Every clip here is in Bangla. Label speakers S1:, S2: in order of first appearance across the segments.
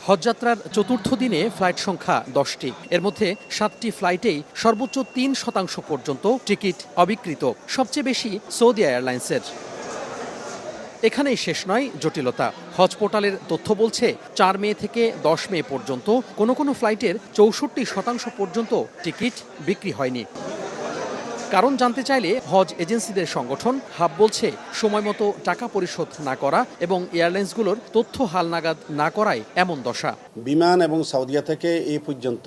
S1: হজযাত্রার চতুর্থ দিনে ফ্লাইট সংখ্যা 10টি। এর মধ্যে 7টি ফ্লাইটেই সর্বোচ্চ 3% পর্যন্ত টিকিট অবিক্রিত। সবচেয়ে বেশি সৌদি এয়ারলাইন্সের। এখানেই শেষ নয় জটিলতা। হজ পোর্টালের তথ্য বলছে 4 মে থেকে 10 মে পর্যন্ত কোনো ফ্লাইটের 64% পর্যন্ত টিকিট বিক্রি হয়নি। কারণ জানতে চাইলে হজ এজেন্সিদের সংগঠন হাব বলছে সময়মতো টাকা পরিশোধ না করা এবং এয়ারলাইন্সগুলোর তথ্য হালনাগাদ না করায় এমন দশা।
S2: বিমান এবং সাউদিয়া থেকে এই পর্যন্ত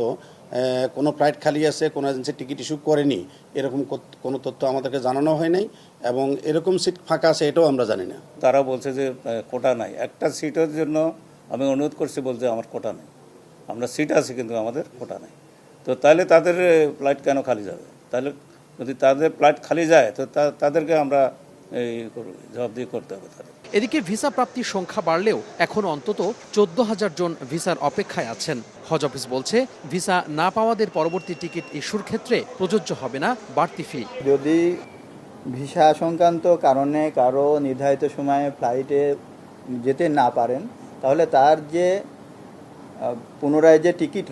S2: কোনো ফ্লাইট খালি আছে, কোনো এজেন্সি টিকিট ইস্যু করেনি, এরকম কোনো তথ্য আমাদেরকে জানানো হয় নাই এবং এরকম সিট ফাঁকা আছে এটাও আমরা জানি না।
S3: তারা বলছে যে কোটা নাই, একটা সিটের জন্য আমি অনুরোধ করছি, বলছে আমার কোটা নেই, আমরা সিট আছে কিন্তু আমাদের কোটা নেই। তো তাহলে তাদের ফ্লাইট কেন খালি যাবে? তাহলে যদি তাদের ফ্লাইট খালি যায় তো তাদেরকে আমরা জবাবদিহি করতে হবে তাদের।
S1: এদিকে ভিসা প্রাপ্তির সংখ্যা বাড়লেও এখনো অন্তত 14,000 জন ভিসার অপেক্ষায় আছেন। হজ অফিস বলছে ভিসা না পাওয়াদের পরবর্তী টিকিট ইস্যুর ক্ষেত্রে প্রযোজ্য হবে না বাড়তি ফি।
S4: যদি ভিসা সংক্রান্ত কারণে কারো নির্ধারিত সময়ে ফ্লাইটে যেতে না পারেন, তাহলে তার যে পুনরায় যে টিকিট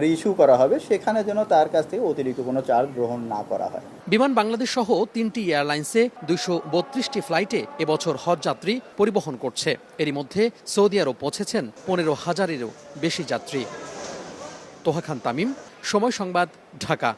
S4: রিইস্যু করা হবে সেখানে যেন তার কাছ থেকে অতিরিক্ত কোনো চার্জ গ্রহণ না করা হয়।
S1: বিমান বাংলাদেশ সহ 3টি এয়ারলাইন্সে 232টি ফ্লাইটে এবছর হজ যাত্রী পরিবহন করছে। এরই মধ্যে সৌদি আরব পৌঁছেছেন 15,000-এরও বেশি যাত্রী। তোহা খান তামিম, সময় সংবাদ, ঢাকা।